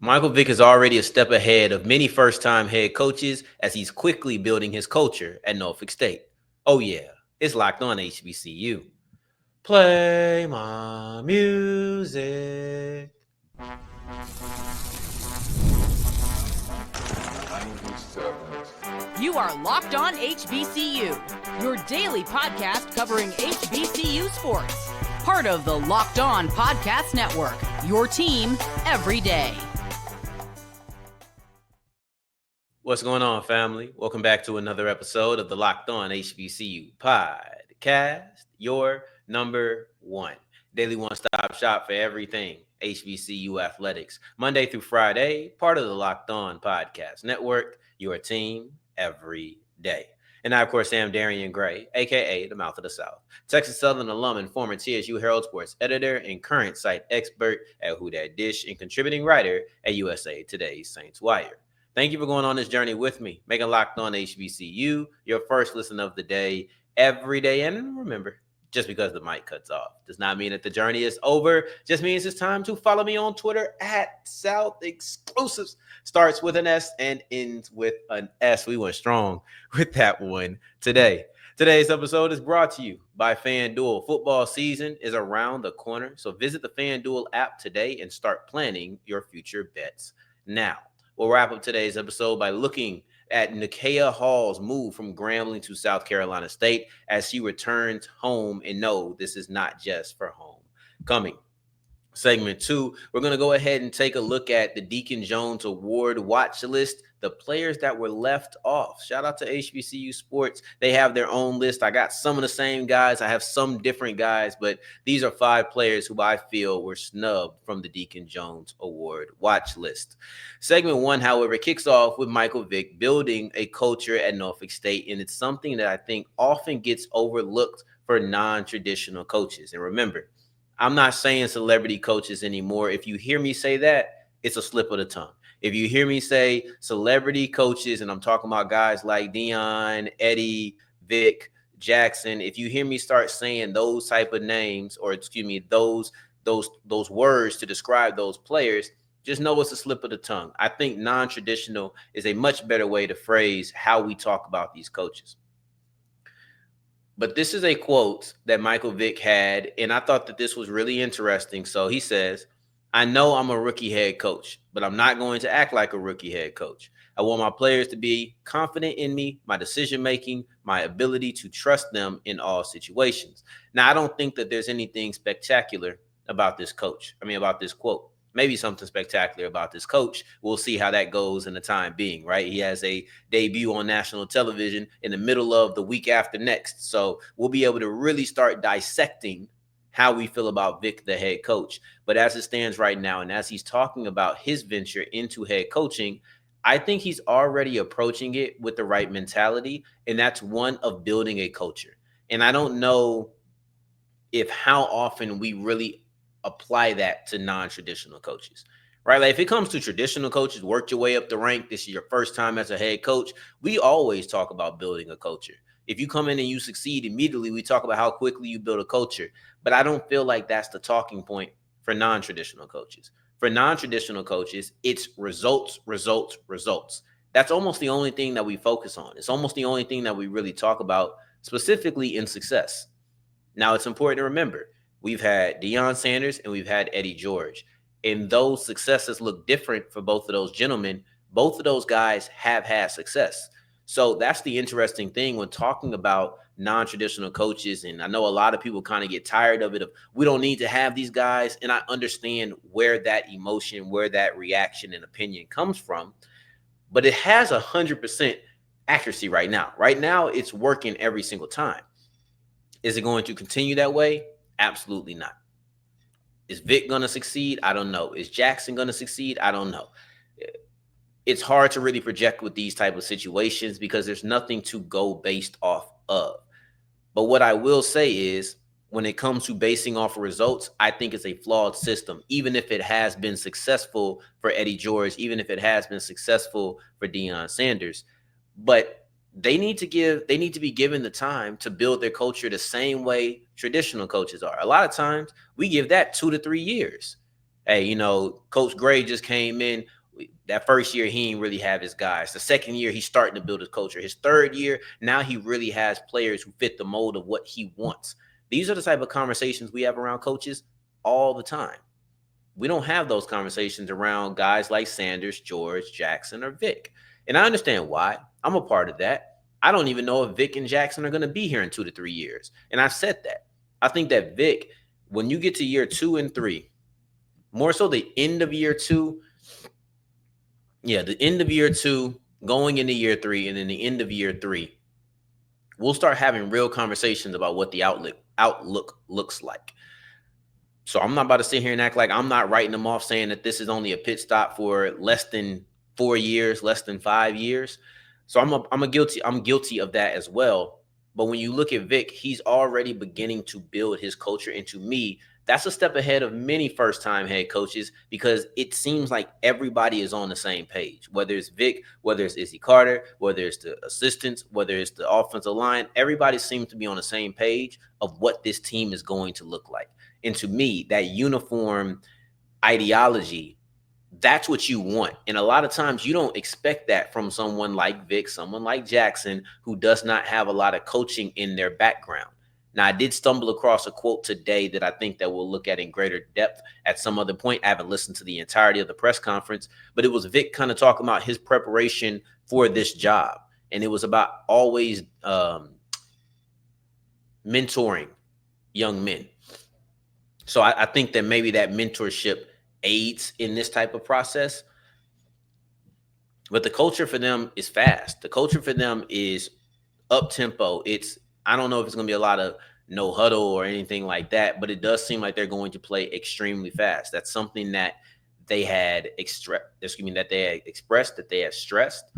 Michael Vick is already a step ahead of many first-time head coaches as he's quickly building his culture at Norfolk State. Oh yeah, it's Locked On HBCU. Play my music. You are Locked On HBCU, your daily podcast covering HBCU sports. Part of the Locked On Podcast Network, your team every day. What's going on, family? Welcome back to another episode of the Locked On HBCU podcast, your number one daily one-stop shop for everything HBCU athletics. Monday through Friday, part of the Locked On Podcast Network, your team every day. And I, of course, am Darrion Gray, a.k.a. the Mouth of the South, Texas Southern alum and former TSU Herald Sports editor and current site expert at Who Dat Dish and contributing writer at USA Today's Saints Wire. Thank you for going on this journey with me, making Locked On HBCU your first listen of the day every day. And remember, just because the mic cuts off does not mean that the journey is over. Just means it's time to follow me on Twitter at South Exclusives. Starts with an S and ends with an S. We went strong with that one today. Today's episode is brought to you by FanDuel. Football season is around the corner, so visit the FanDuel app today and start planning your future bets now. We'll wrap up today's episode by looking at Nakeya Hall's move from Grambling to South Carolina State as she returns home. And no, this is not just for homecoming. Segment 2, we're going to go ahead and take a look at the Deacon Jones Award watch list, the players that were left off. Shout out to HBCU Sports. They have their own list. I got some of the same guys. I have some different guys, but these are 5 players who I feel were snubbed from the Deacon Jones Award watch list. Segment 1, however, kicks off with Michael Vick building a culture at Norfolk State, and it's something that I think often gets overlooked for non-traditional coaches. And remember, I'm not saying celebrity coaches anymore. If you hear me say that, it's a slip of the tongue. If you hear me say celebrity coaches, and I'm talking about guys like Dion, Eddie, Vic, Jackson, if you hear me start saying those type of names, or those words to describe those players, just know it's a slip of the tongue. I think non-traditional is a much better way to phrase how we talk about these coaches. But this is a quote that Michael Vick had, and I thought that this was really interesting. So he says, "I know I'm a rookie head coach, but I'm not going to act like a rookie head coach. I want my players to be confident in me, my decision-making, my ability to trust them in all situations." Now, I don't think that there's anything spectacular about this about this quote. Maybe something spectacular about this coach. We'll see how that goes in the time being, right? He has a debut on national television in the middle of the week after next. So we'll be able to really start dissecting how we feel about Vic, the head coach. But as it stands right now, and as he's talking about his venture into head coaching, I think he's already approaching it with the right mentality, and that's one of building a culture. And I don't know how often we really apply that to non-traditional coaches, right? Like if it comes to traditional coaches, worked your way up the rank, this is your first time as a head coach, we always talk about building a culture. If you come in and you succeed immediately, we talk about how quickly you build a culture. But I don't feel like that's the talking point for non-traditional coaches. For non-traditional coaches, it's results, results, results. That's almost the only thing that we focus on. It's almost the only thing that we really talk about specifically in success. Now, it's important to remember, we've had Deion Sanders and we've had Eddie George. And those successes look different for both of those gentlemen. Both of those guys have had success. So that's the interesting thing when talking about non-traditional coaches. And I know a lot of people kind of get tired of it. We don't need to have these guys. And I understand where that emotion, where that reaction and opinion comes from. But it has 100% accuracy right now. Right now, it's working every single time. Is it going to continue that way? Absolutely not. Is Vic going to succeed? I don't know. Is Jackson going to succeed? I don't know. It's hard to really project with these type of situations because there's nothing to go based off of. But what I will say is when it comes to basing off of results, I think it's a flawed system, even if it has been successful for Eddie George, even if it has been successful for Deion Sanders. But they need to be given the time to build their culture the same way traditional coaches are. A lot of times we give that 2 to 3 years. Hey, Coach Gray just came in. That first year, he didn't really have his guys. The second year, he's starting to build his culture. His third year, now he really has players who fit the mold of what he wants. These are the type of conversations we have around coaches all the time. We don't have those conversations around guys like Sanders, George, Jackson, or Vick. And I understand why. I'm a part of that. I don't even know if Vick and Jackson are going to be here in 2 to 3 years. And I've said that. I think that Vick, when you get to year 2 and 3, more so the end of year 2, the end of year 2, going into year 3, and then the end of year 3, we'll start having real conversations about what the outlook looks like. So I'm not about to sit here and act like I'm not writing them off saying that this is only a pit stop for less than 4 years, less than 5 years. So I'm guilty of that as well. But when you look at Vick, he's already beginning to build his culture. And to me, that's a step ahead of many first-time head coaches, because it seems like everybody is on the same page, whether it's Vick, whether it's Izzy Carter, whether it's the assistants, whether it's the offensive line. Everybody seems to be on the same page of what this team is going to look like. And to me, that uniform ideology, that's what you want. And a lot of times you don't expect that from someone like Vick, someone like Jackson, who does not have a lot of coaching in their background. Now, I did stumble across a quote today that I think that we'll look at in greater depth at some other point. I haven't listened to the entirety of the press conference, but it was Vick kind of talking about his preparation for this job. And it was about always mentoring young men. So I think that maybe that mentorship aids in this type of process. But the culture for them is fast. The culture for them is up tempo. I don't know if it's going to be a lot of no huddle or anything like that, but it does seem like they're going to play extremely fast. That's something that they had expressed, that they have stressed.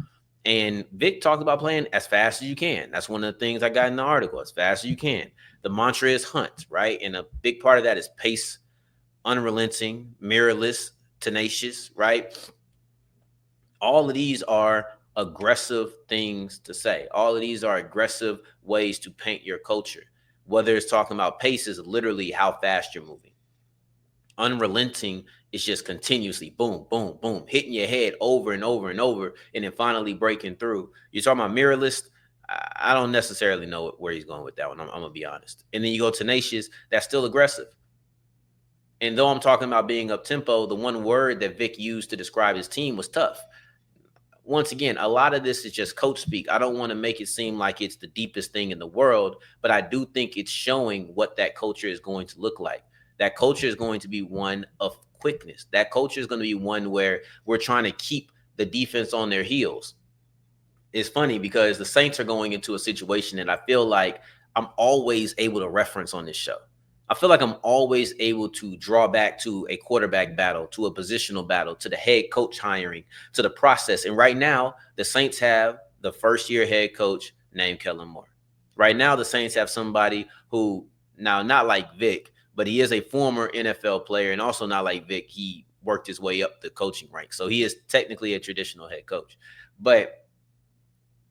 And Vick talked about playing as fast as you can. That's one of the things I got in the article, as fast as you can. The mantra is hunt, right? And a big part of that is pace, unrelenting, mirrorless, tenacious, right? All of these are aggressive things to say. All of these are aggressive ways to paint your culture. Whether it's talking about pace is literally how fast you're moving. Unrelenting is just continuously boom, boom, boom, hitting your head over and over and over, and then finally breaking through. You're talking about mirrorless. I don't necessarily know where he's going with that one. I'm going to be honest. And then you go tenacious. That's still aggressive. And though I'm talking about being up tempo, the one word that Vick used to describe his team was tough. Once again, a lot of this is just coach speak. I don't want to make it seem like it's the deepest thing in the world, but I do think it's showing what that culture is going to look like. That culture is going to be one of quickness. That culture is going to be one where we're trying to keep the defense on their heels. It's funny because the Saints are going into a situation that I feel like I'm always able to reference on this show. I feel like I'm always able to draw back to a quarterback battle, to a positional battle, to the head coach hiring, to the process. And right now, the Saints have the first-year head coach named Kellen Moore. Right now, the Saints have somebody who, now not like Vick, but he is a former NFL player, and also not like Vick, he worked his way up the coaching ranks. So he is technically a traditional head coach. But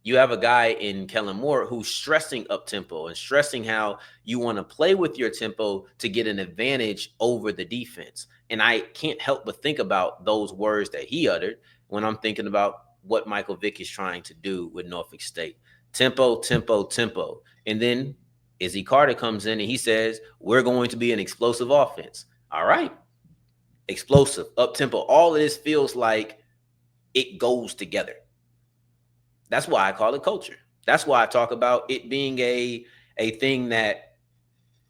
you have a guy in Kellen Moore who's stressing up tempo and stressing how you want to play with your tempo to get an advantage over the defense. And I can't help but think about those words that he uttered when I'm thinking about what Michael Vick is trying to do with Norfolk State. Tempo, tempo, tempo. And then Izzy Carter comes in and he says, we're going to be an explosive offense. All right. Explosive, up tempo. All of this feels like it goes together. That's why I call it culture. That's why I talk about it being a thing that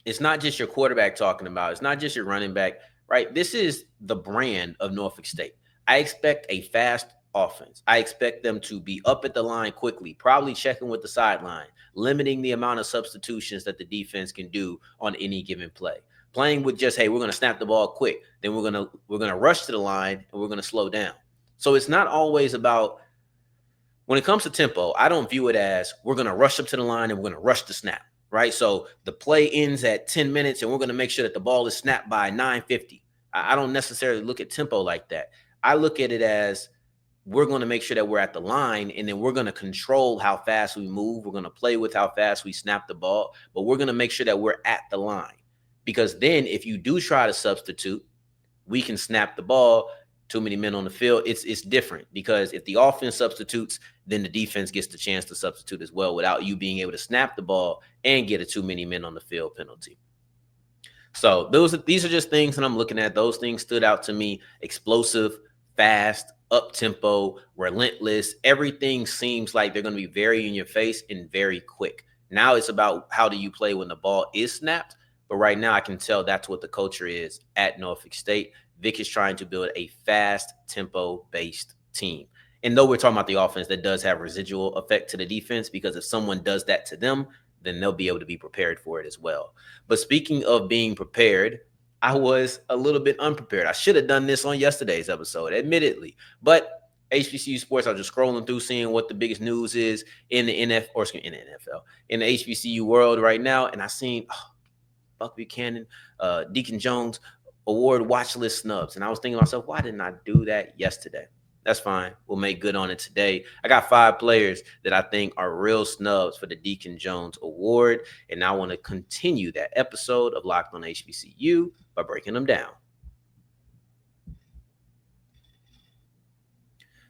it's not just your quarterback talking about. It's not just your running back, right? This is the brand of Norfolk State. I expect a fast offense. I expect them to be up at the line quickly, probably checking with the sideline, limiting the amount of substitutions that the defense can do on any given play. Playing with just, hey, we're going to snap the ball quick. Then we're going to rush to the line and we're going to slow down. So it's not always about, when it comes to tempo, I don't view it as we're going to rush up to the line and we're going to rush the snap, right? So the play ends at 10 minutes and we're going to make sure that the ball is snapped by 9:50. I don't necessarily look at tempo like that. I look at it as we're going to make sure that we're at the line, and then we're going to control how fast we move. We're going to play with how fast we snap the ball, but we're going to make sure that we're at the line. Because then if you do try to substitute, we can snap the ball, too many men on the field. It's different because if the offense substitutes, then the defense gets the chance to substitute as well without you being able to snap the ball and get a too many men on the field penalty. So these are just things that I'm looking at. Those things stood out to me. Explosive, fast, up-tempo, relentless. Everything seems like they're going to be very in your face and very quick. Now it's about how do you play when the ball is snapped. But right now I can tell that's what the culture is at Norfolk State. Vick is trying to build a fast, tempo-based team. And though we're talking about the offense, that does have residual effect to the defense, because if someone does that to them, then they'll be able to be prepared for it as well. But speaking of being prepared, I was a little bit unprepared. I should have done this on yesterday's episode, admittedly. But HBCU sports, I was just scrolling through, seeing what the biggest news is in the NFL, in the HBCU world right now. And I seen Buck Buchanan, Deacon Jones Award Watchlist snubs. And I was thinking to myself, why didn't I do that yesterday? That's fine. We'll make good on it today. I got 5 players that I think are real snubs for the Deacon Jones Award. And I want to continue that episode of Locked on HBCU by breaking them down.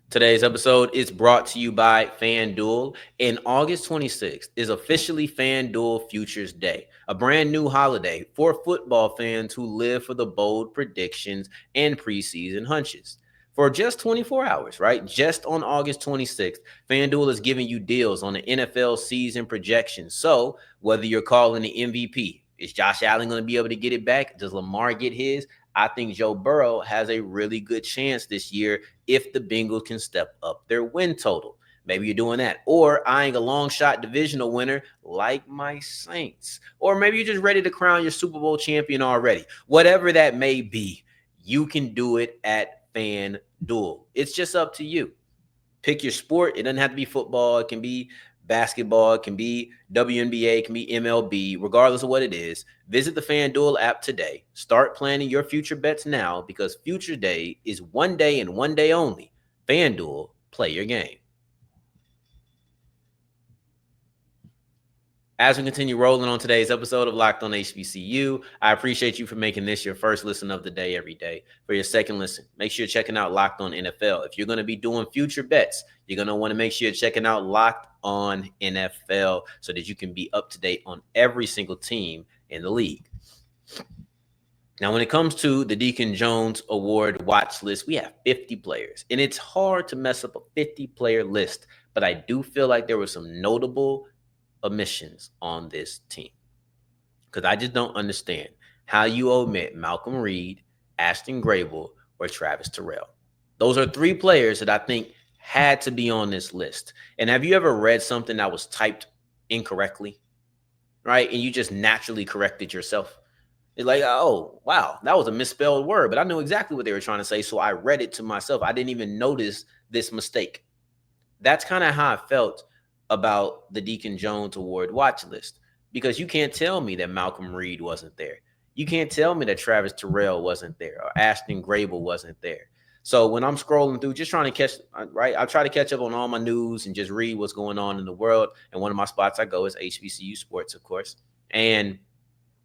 Today's episode is brought to you by FanDuel. And August 26th is officially FanDuel Futures Day, a brand new holiday for football fans who live for the bold predictions and preseason hunches. For just 24 hours, right? Just on August 26th, FanDuel is giving you deals on the NFL season projections. So whether you're calling the MVP, is Josh Allen going to be able to get it back? Does Lamar get his? I think Joe Burrow has a really good chance this year if the Bengals can step up their win total. Maybe you're doing that. Or eyeing a long shot divisional winner like my Saints. Or maybe you're just ready to crown your Super Bowl champion already. Whatever that may be, you can do it at FanDuel. It's just up to you. Pick your sport. It doesn't have to be football. It can be basketball. It can be WNBA. It can be MLB. Regardless of what it is, visit the FanDuel app today. Start planning your future bets now, because Future Day is one day and one day only. FanDuel, play your game. As we continue rolling on today's episode of Locked on HBCU, I appreciate you for making this your first listen of the day every day. For your second listen, make sure you're checking out Locked on NFL. If you're going to be doing future bets, you're going to want to make sure you're checking out Locked on NFL so that you can be up to date on every single team in the league. Now, when it comes to the Deacon Jones Award watch list, we have 50 players, and it's hard to mess up a 50-player list, but I do feel like there were some notable omissions on this team, because I just don't understand how you omit Malcolm Reed, Ashton Grable, or Travis Terrell. Those are 3 players that I think had to be on this list. And have you ever read something that was typed incorrectly, right? And you just naturally corrected yourself? It's like, oh, wow, that was a misspelled word, but I knew exactly what they were trying to say, so I read it to myself. I didn't even notice this mistake. That's kind of how I felt about the Deacon Jones Award watch list, because you can't tell me that Malcolm Reed wasn't there. You can't tell me that Travis Terrell wasn't there or Ashton Grable wasn't there. So when I'm scrolling through, just trying to catch, right, I'll try to catch up on all my news and just read what's going on in the world. And one of my spots I go is HBCU sports, of course. And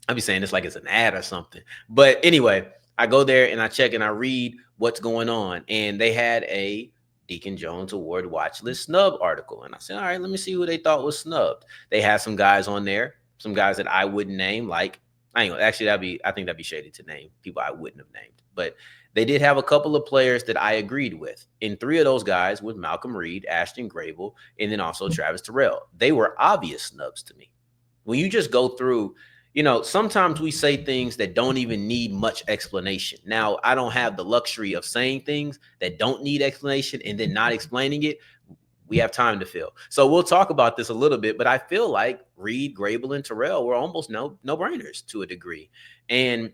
I'll be saying this like it's an ad or something. But anyway, I go there and I check and I read what's going on. And they had a Deacon Jones Award watch list snub article. And I said, all right, let me see who they thought was snubbed. They had some guys on there, some guys that I wouldn't name, like, I think that'd be shady to name people I wouldn't have named. But they did have a couple of players that I agreed with. And 3 of those guys was Malcolm Reed, Ashton Grable, and then also Travis Terrell. They were obvious snubs to me. When you just go through, you know, sometimes we say things that don't even need much explanation. Now, I don't have the luxury of saying things that don't need explanation and then not explaining it. We have time to fill. So we'll talk about this a little bit, but I feel like Reed, Grable, and Terrell were almost no-brainers to a degree. And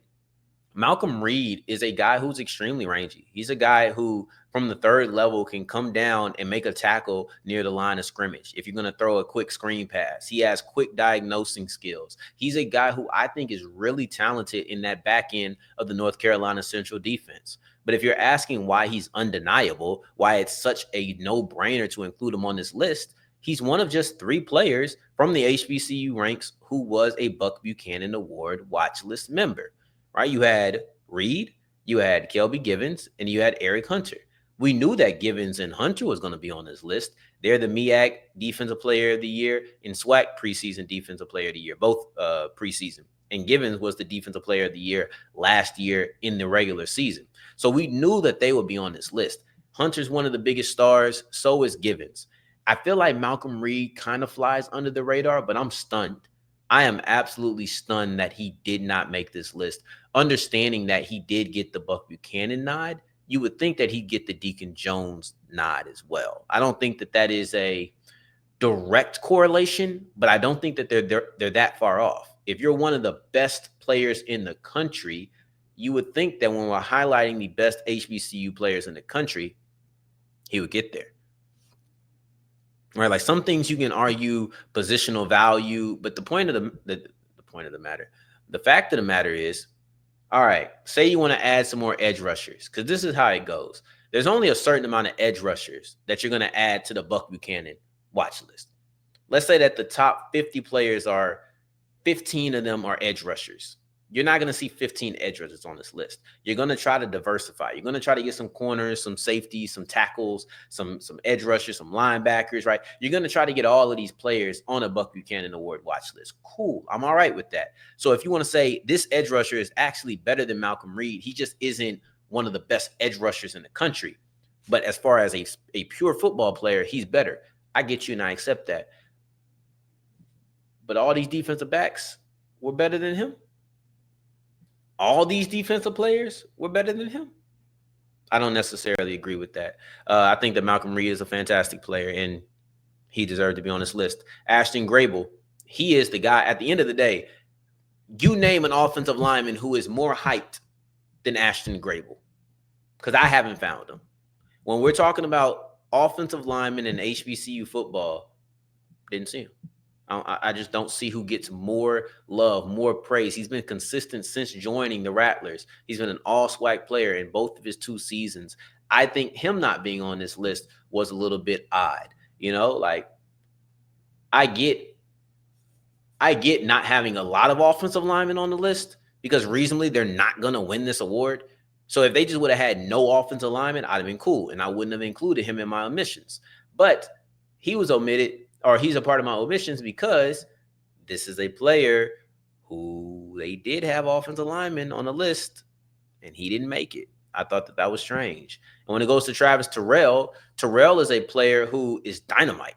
Malcolm Reed is a guy who's extremely rangy. He's a guy who, from the 3rd level, can come down and make a tackle near the line of scrimmage. If you're going to throw a quick screen pass, he has quick diagnosing skills. He's a guy who I think is really talented in that back end of the North Carolina Central defense. But if you're asking why he's undeniable, why it's such a no-brainer to include him on this list, he's one of just 3 players from the HBCU ranks who was a Buck Buchanan Award watch list member. Right? You had Reed, You had Kelby Givens, and you had Eric Hunter. We knew that Givens and Hunter was going to be on this list. They're the MEAC Defensive Player of the Year and SWAC Preseason Defensive Player of the Year, both preseason. And Givens was the Defensive Player of the Year last year in the regular season. So we knew that they would be on this list. Hunter's one of the biggest stars. So is Givens. I feel like Malcolm Reed kind of flies under the radar, but I'm stunned. I am absolutely stunned that he did not make this list. Understanding that he did get the Buck Buchanan nod, you would think that he'd get the Deacon Jones nod as well. I don't think that that is a direct correlation, but I don't think that they're that far off. If you're one of the best players in the country, you would think that when we're highlighting the best HBCU players in the country, he would get there. Right? Like some things you can argue positional value, but the fact of the matter is, all right, say you want to add some more edge rushers, because this is how it goes. There's only a certain amount of edge rushers that you're going to add to the Buck Buchanan watch list. Let's say that the top 50 players are 15 of them are edge rushers. You're not going to see 15 edge rushers on this list. You're going to try to diversify. You're going to try to get some corners, some safeties, some tackles, some edge rushers, some linebackers, right? You're going to try to get all of these players on a Buck Buchanan Award watch list. Cool. I'm all right with that. So if you want to say this edge rusher is actually better than Malcolm Reed, he just isn't one of the best edge rushers in the country. But as far as a pure football player, he's better. I get you and I accept that. But all these defensive backs were better than him. All these defensive players were better than him. I don't necessarily agree with that. I think that Malcolm Reed is a fantastic player, and he deserved to be on this list. Ashton Grable, he is the guy. At the end of the day, you name an offensive lineman who is more hyped than Ashton Grable, because I haven't found him. When we're talking about offensive linemen in HBCU football, didn't see him. I just don't see who gets more love, more praise. He's been consistent since joining the Rattlers. He's been an all-SWAC player in both of his 2 seasons. I think him not being on this list was a little bit odd. You know, like I get not having a lot of offensive linemen on the list because reasonably they're not going to win this award. So if they just would have had no offensive lineman, I'd have been cool, and I wouldn't have included him in my omissions. But he was omitted, or he's a part of my omissions, because this is a player who they did have offensive linemen on the list, and he didn't make it. I thought that was strange. And when it goes to Travis Terrell, Terrell is a player who is dynamite.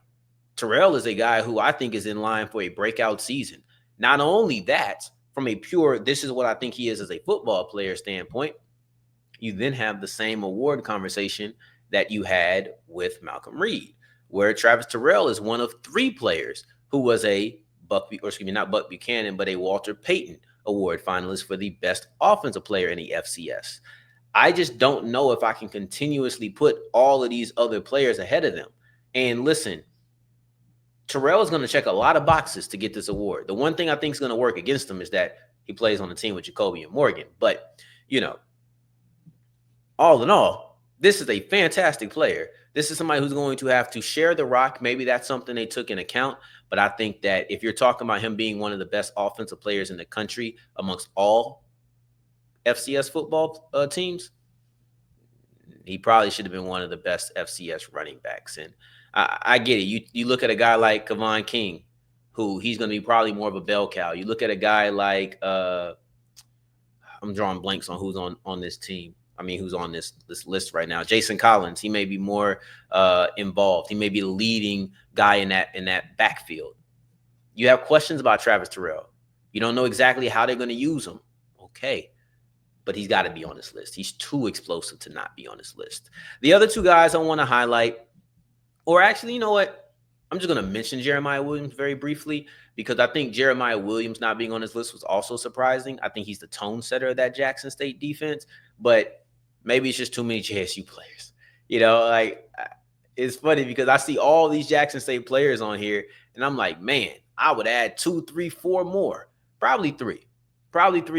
Terrell is a guy who I think is in line for a breakout season. Not only that, from a pure, this is what I think he is as a football player standpoint, you then have the same award conversation that you had with Malcolm Reed, where Travis Terrell is one of 3 players who was a not Buck Buchanan, but a Walter Payton Award finalist for the best offensive player in the FCS. I just don't know if I can continuously put all of these other players ahead of them. And listen, Terrell is going to check a lot of boxes to get this award. The one thing I think is going to work against him is that he plays on the team with Jacoby and Morgan. But, you know, all in all, this is a fantastic player. This is somebody who's going to have to share the rock. Maybe that's something they took in account. But I think that if you're talking about him being one of the best offensive players in the country amongst all FCS football teams, he probably should have been one of the best FCS running backs. And I get it. You look at a guy like Kevon King, who he's going to be probably more of a bell cow. You look at a guy like I'm drawing blanks on who's on this team. I mean, who's on this list right now? Jason Collins. He may be more involved. He may be the leading guy in that backfield. You have questions about Travis Terrell. You don't know exactly how they're going to use him. Okay. But he's got to be on this list. He's too explosive to not be on this list. The other 2 guys I want to highlight, or actually, you know what? I'm just going to mention Jeremiah Williams very briefly, because I think Jeremiah Williams not being on this list was also surprising. I think he's the tone setter of that Jackson State defense, but maybe it's just too many JSU players. You know, like, it's funny because I see all these Jackson State players on here, and I'm like, man, I would add 2, 3, 4 more. Probably 3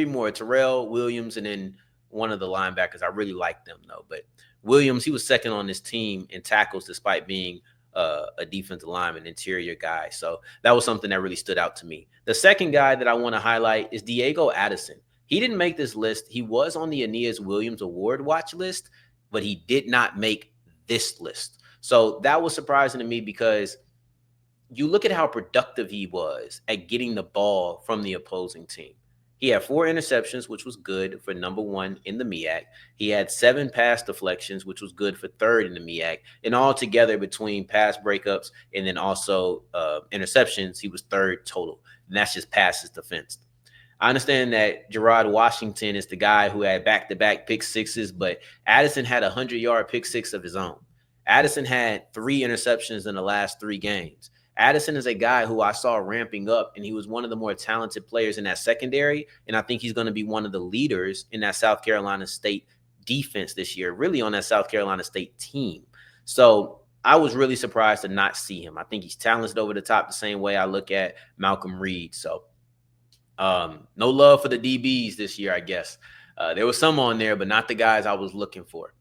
more. Terrell, Williams, and then one of the linebackers. I really like them, though. But Williams, he was second on this team in tackles despite being a defensive lineman, interior guy. So that was something that really stood out to me. The second guy that I want to highlight is Diego Addison. He didn't make this list. He was on the Aeneas Williams Award watch list, but he did not make this list. So that was surprising to me because you look at how productive he was at getting the ball from the opposing team. He had 4 interceptions, which was good for number 1 in the MEAC. He had 7 pass deflections, which was good for 3rd in the MEAC. And altogether, between pass breakups and then also interceptions, he was 3rd total. And that's just passes defense. I understand that Gerard Washington is the guy who had back-to-back pick sixes, but Addison had a 100-yard pick six of his own. Addison had 3 interceptions in the last 3 games. Addison is a guy who I saw ramping up, and he was one of the more talented players in that secondary, and I think he's going to be one of the leaders in that South Carolina State defense this year, really on that South Carolina State team. So I was really surprised to not see him. I think he's talented over the top the same way I look at Malcolm Reed. So no love for the DBs this year, I guess. There was some on there, but not the guys I was looking for.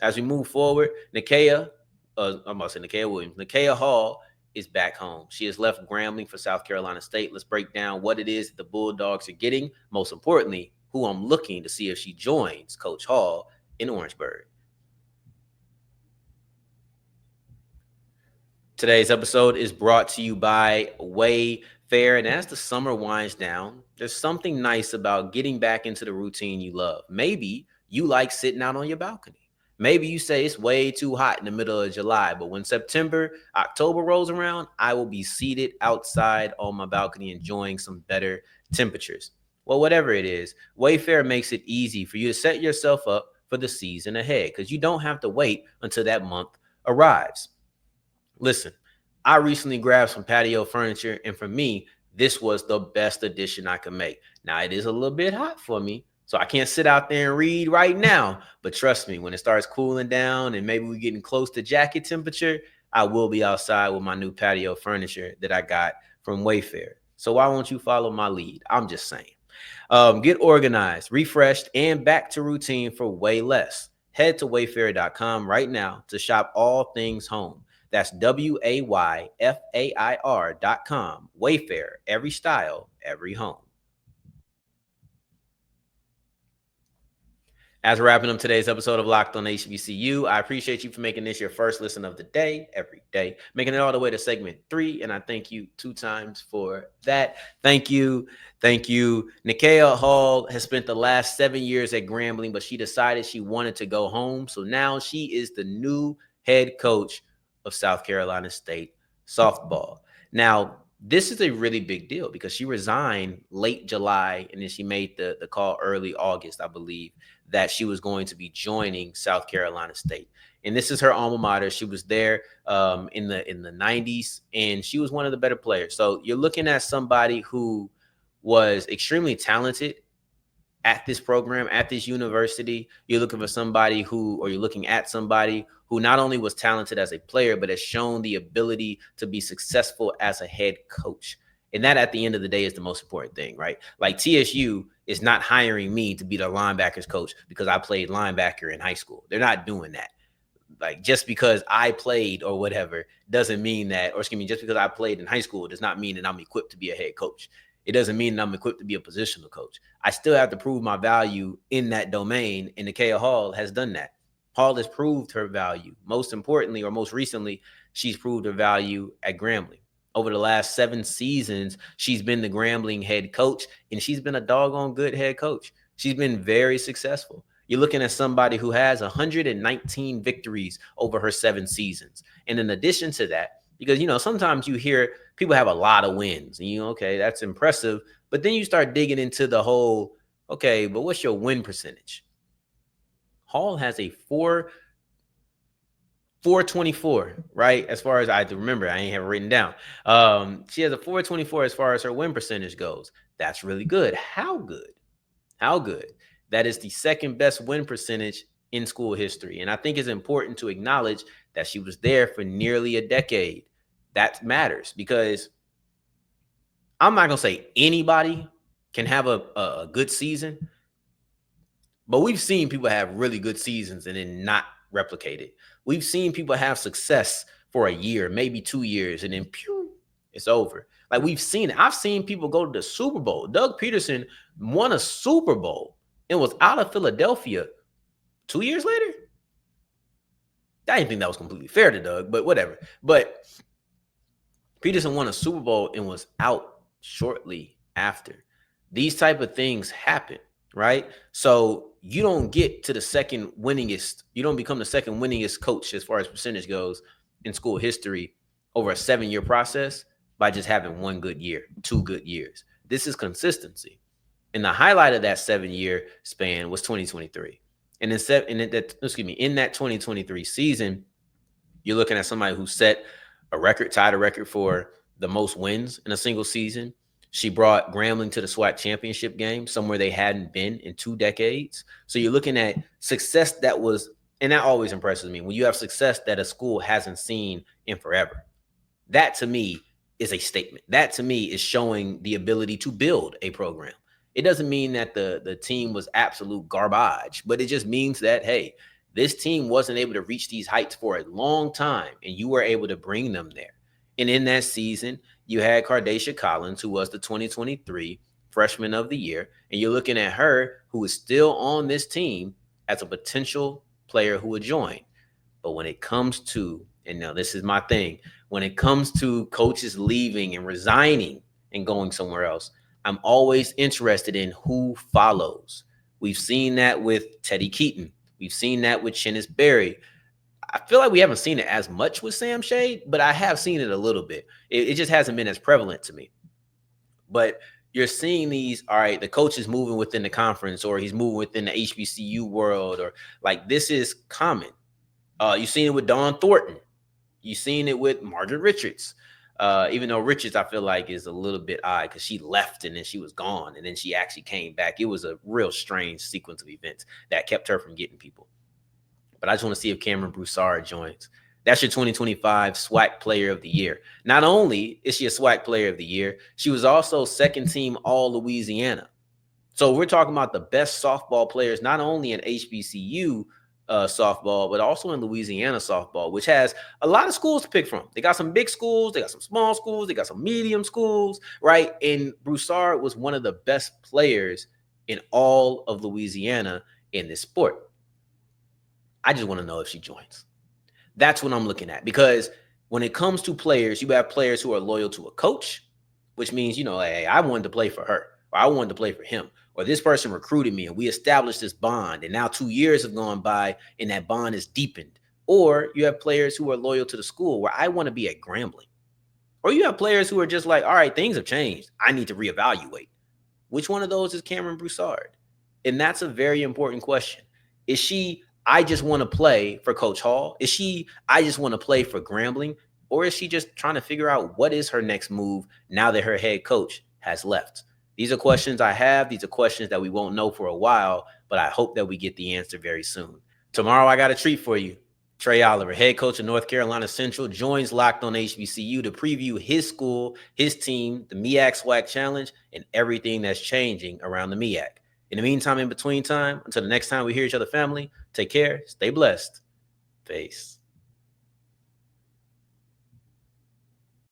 As we move forward, Nakeya Williams, Nakeya Hall is back home. She has left Grambling for South Carolina State. Let's break down what it is that the Bulldogs are getting. Most importantly, who I'm looking to see if she joins Coach Hall in Orangeburg. Today's episode is brought to you by Wayfair. And as the summer winds down, there's something nice about getting back into the routine you love. Maybe you like sitting out on your balcony. Maybe you say it's way too hot in the middle of July, but when September, October rolls around, I will be seated outside on my balcony enjoying some better temperatures. Well, whatever it is, Wayfair makes it easy for you to set yourself up for the season ahead because you don't have to wait until that month arrives. Listen, I recently grabbed some patio furniture, and for me, this was the best addition I could make. Now, it is a little bit hot for me, so I can't sit out there and read right now. But trust me, when it starts cooling down and maybe we're getting close to jacket temperature, I will be outside with my new patio furniture that I got from Wayfair. So why won't you follow my lead? I'm just saying. Get organized, refreshed, and back to routine for way less. Head to wayfair.com right now to shop all things home. That's WAYFAIR.com. Wayfair, every style, every home. As we're wrapping up today's episode of Locked on HBCU, I appreciate you for making this your first listen of the day, every day, making it all the way to segment 3, and I thank you 2 times for that. Thank you. Thank you. Nakeya Hall has spent the last 7 years at Grambling, but she decided she wanted to go home, so now she is the new head coach of South Carolina State softball. Now, this is a really big deal because she resigned late July, and then she made the call early August, I believe, that she was going to be joining South Carolina State. And this is her alma mater. She was there in the 90s, and she was one of the better players. So you're looking at somebody who was extremely talented at this program, at this university. You're looking at somebody who not only was talented as a player, but has shown the ability to be successful as a head coach. And that at the end of the day is the most important thing, right? Like TSU is not hiring me to be the linebackers coach because I played linebacker in high school. They're not doing that. Like just because I played or whatever doesn't mean that, just because I played in high school does not mean that I'm equipped to be a head coach. It doesn't mean that I'm equipped to be a positional coach. I still have to prove my value in that domain, and Nakeya Hall has done that. Hall has proved her value. Most importantly, or most recently, she's proved her value at Grambling. Over the last 7 seasons, she's been the Grambling head coach, and she's been a doggone good head coach. She's been very successful. You're looking at somebody who has 119 victories over her 7 seasons. And in addition to that, because, sometimes you hear people have a lot of wins, and okay, that's impressive. But then you start digging into the whole, okay, but what's your win percentage? Hall has a 424, right? As far as I remember, I ain't have it written down. She has a 424 as far as her win percentage goes. That's really good. How good? How good? That is the second best win percentage in school history. And I think it's important to acknowledge that she was there for nearly a decade. That matters because I'm not going to say anybody can have a good season, but we've seen people have really good seasons and then not replicate it. We've seen people have success for a year, maybe 2 years, and then It's over. Like, we've seen it. I've seen people go to the Super Bowl. Doug Peterson won a Super Bowl and was out of Philadelphia 2 years later. I didn't think that was completely fair to Doug, but whatever. But Peterson won a Super Bowl and was out shortly after. These type of things happen, right? So you don't get to the second winningest. You don't become the second winningest coach as far as percentage goes in school history over a 7-year process by just having one good year, 2 good years. This is consistency. And the highlight of that 7-year span was 2023. And in that 2023 season, you're looking at somebody who set a record, tied a record for the most wins in a single season. She brought Grambling to the SWAC championship game, somewhere they hadn't been in 2 decades. So you're looking at success that was, and that always impresses me, when you have success that a school hasn't seen in forever. That to me is a statement. That to me is showing the ability to build a program. It doesn't mean that the team was absolute garbage, but it just means that, hey, this team wasn't able to reach these heights for a long time, and you were able to bring them there. And in that season, you had Cardacia Collins, who was the 2023 Freshman of the Year, and you're looking at her, who is still on this team, as a potential player who would join. But when it comes to, and now this is my thing, when it comes to coaches leaving and resigning and going somewhere else, I'm always interested in who follows. We've seen that with Teddy Keaton. We've seen that with Chennis Berry. I feel like we haven't seen it as much with Sam Shade, but I have seen it a little bit. It just hasn't been as prevalent to me. But you're seeing these, all right, the coach is moving within the conference, or he's moving within the HBCU world, or like, this is common. You've seen it with Dawn Thornton. You've seen it with Margaret Richards. Even though Richards, I feel like, is a little bit odd because she left and then she was gone and then she actually came back. It was a real strange sequence of events that kept her from getting people. But I just want to see if Cameron Broussard joins. That's your 2025 SWAC Player of the Year. Not only is she a SWAC Player of the Year, she was also second team All-Louisiana. So we're talking about the best softball players, not only in HBCU softball, but also in Louisiana softball, which has a lot of schools to pick from. They got some big schools, they got some small schools, they got some medium schools, right? And Broussard was one of the best players in all of Louisiana in this sport. I just want to know if she joins. That's what I'm looking at, because when it comes to players, you have players who are loyal to a coach, which means, you know, hey, I wanted to play for her, or I wanted to play for him, or this person recruited me and we established this bond, and now 2 years have gone by and that bond is deepened. Or you have players who are loyal to the school, where I want to be at Grambling. Or you have players who are just like, all right, things have changed, I need to reevaluate. Which one of those is Cameron Broussard? And that's a very important question. Is she, I just want to play for Coach Hall? Is she, I just want to play for Grambling? Or is she just trying to figure out what is her next move now that her head coach has left? These are questions I have. These are questions that we won't know for a while, but I hope that we get the answer very soon. Tomorrow, I got a treat for you. Trey Oliver, head coach of North Carolina Central, joins Locked On HBCU to preview his school, his team, the MEAC SWAC Challenge, and everything that's changing around the MEAC. In the meantime, in between time, until the next time we hear each other, family, take care, stay blessed. Peace.